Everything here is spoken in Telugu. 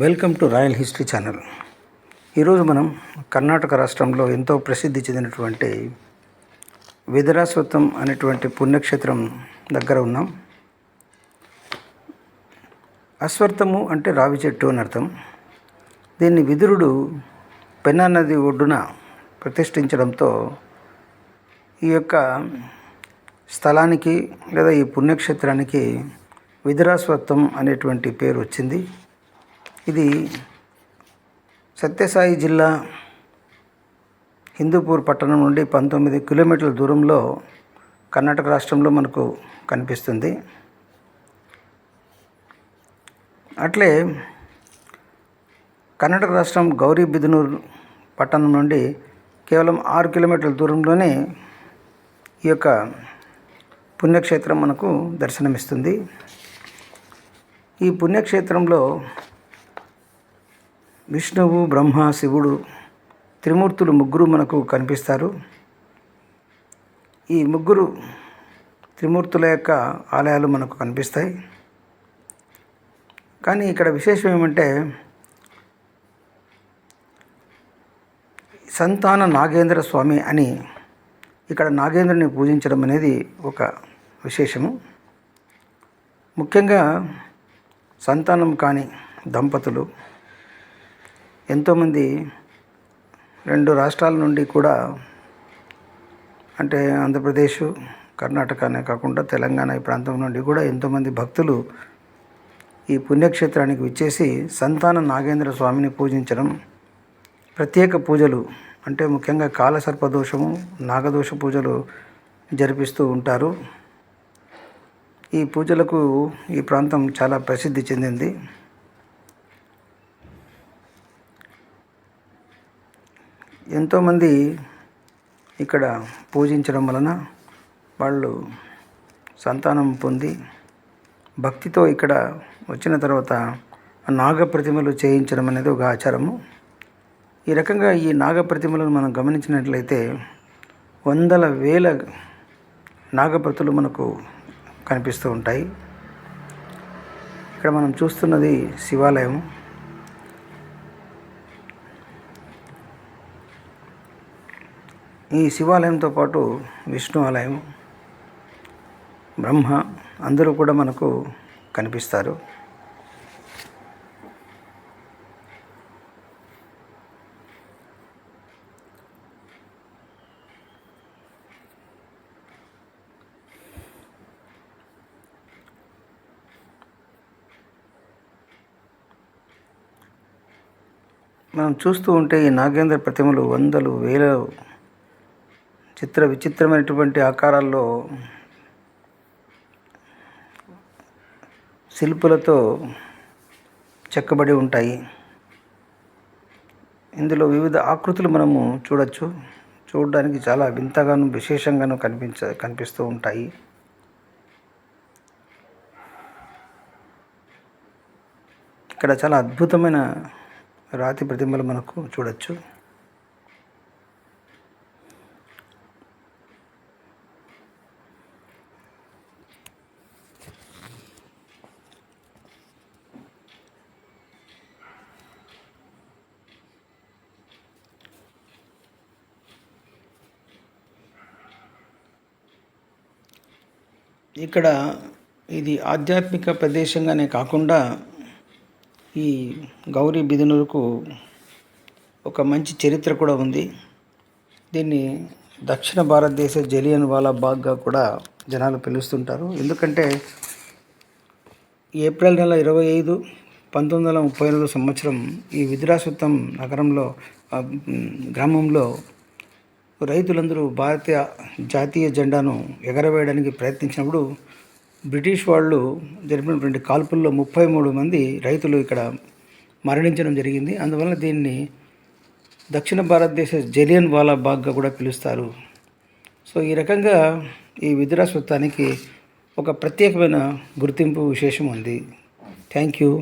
Welcome to royal history channel. ఈరోజు మనం కర్ణాటక రాష్ట్రంలో ఎంతో ప్రసిద్ధి చెందినటువంటి విధురాశ్వత్థం అనేటువంటి పుణ్యక్షేత్రం దగ్గర ఉన్నాం. అశ్వత్థము అంటే రావి చెట్టు అని అర్థం. దీన్ని విదురుడు పెన్నా నది ఒడ్డున ప్రతిష్ఠించడంతో ఈ యొక్క స్థలానికి లేదా ఈ పుణ్యక్షేత్రానికి విధురాశ్వత్థం అనేటువంటి పేరు వచ్చింది. ఇది సత్యసాయి జిల్లా హిందూపూర్ పట్టణం నుండి 19 కిలోమీటర్ల దూరంలో కర్ణాటక రాష్ట్రంలో మనకు కనిపిస్తుంది. అట్లే కర్ణాటక రాష్ట్రం గౌరీబిదనూరు పట్టణం నుండి కేవలం 6 కిలోమీటర్ల దూరంలోనే ఈ యొక్క పుణ్యక్షేత్రం మనకు దర్శనమిస్తుంది. ఈ పుణ్యక్షేత్రంలో విష్ణువు, బ్రహ్మ, శివుడు, త్రిమూర్తులు ముగ్గురు మనకు కనిపిస్తారు. ఈ ముగ్గురు త్రిమూర్తుల యొక్క ఆలయాలు మనకు కనిపిస్తాయి. కానీ ఇక్కడ విశేషం ఏమంటే సంతాన నాగేంద్ర స్వామి అని ఇక్కడ నాగేంద్రుని పూజించడం అనేది ఒక విశేషము. ముఖ్యంగా సంతానం కాని దంపతులు ఎంతోమంది 2 రాష్ట్రాల నుండి కూడా, అంటే ఆంధ్రప్రదేశ్, కర్ణాటకనే కాకుండా తెలంగాణ ఈ ప్రాంతం నుండి కూడా ఎంతోమంది భక్తులు ఈ పుణ్యక్షేత్రానికి విచ్చేసి సంతాన నాగేంద్ర స్వామిని పూజించడం, ప్రత్యేక పూజలు అంటే ముఖ్యంగా కాలసర్పదోషము, నాగదోష పూజలు జరిపిస్తూ ఉంటారు. ఈ పూజలకు ఈ ప్రాంతం చాలా ప్రసిద్ధి చెందింది. ఎంతోమంది ఇక్కడ పూజించడం వలన వాళ్ళు సంతానం పొంది భక్తితో ఇక్కడ వచ్చిన తర్వాత నాగప్రతిమలు చేయించడం అనేది ఒక ఆచారము. ఈ రకంగా ఈ నాగప్రతిమలను మనం గమనించినట్లయితే వందల వేల నాగప్రతులు మనకు కనిపిస్తూ ఉంటాయి. ఇక్కడ మనం చూస్తున్నది శివాలయం. ఈ శివాలయంతో పాటు విష్ణు ఆలయం, బ్రహ్మ అందరూ కూడా మనకు కనిపిస్తారు. మనం చూస్తూ ఉంటే ఈ నాగేంద్ర ప్రతిమలు వందలు వేల విచిత్రమైనటువంటి ఆకారాల్లో శిల్పులతో చెక్కబడి ఉంటాయి. ఇందులో వివిధ ఆకృతులు మనము చూడడానికి చాలా వింతగాను విశేషంగాను కనిపిస్తూ ఉంటాయి. ఇక్కడ చాలా అద్భుతమైన రాతి ప్రతిమలు మనకు చూడొచ్చు. ఇక్కడ ఇది ఆధ్యాత్మిక ప్రదేశంగానే కాకుండా ఈ గౌరీబిదనూరుకు ఒక మంచి చరిత్ర కూడా ఉంది. దీన్ని దక్షిణ భారతదేశ జలియన్ వాలా బాగ్గా కూడా జనాలు పిలుస్తుంటారు. ఎందుకంటే ఏప్రిల్ నెల 25, 1938 సంవత్సరం ఈ విధురాశ్వత్థం నగరంలో గ్రామంలో రైతులందరూ భారతీయ జాతీయ జెండాను ఎగరవేయడానికి ప్రయత్నించినప్పుడు బ్రిటిష్ వాళ్ళు జరిపినటువంటి కాల్పుల్లో 33 మంది రైతులు ఇక్కడ మరణించడం జరిగింది. అందువల్ల దీన్ని దక్షిణ భారతదేశ జలియన్ వాలా బాగ్గా కూడా పిలుస్తారు. సో ఈ రకంగా ఈ విధురాశ్వత్థానికి ఒక ప్రత్యేకమైన గుర్తింపు విశేషం ఉంది. Thank you.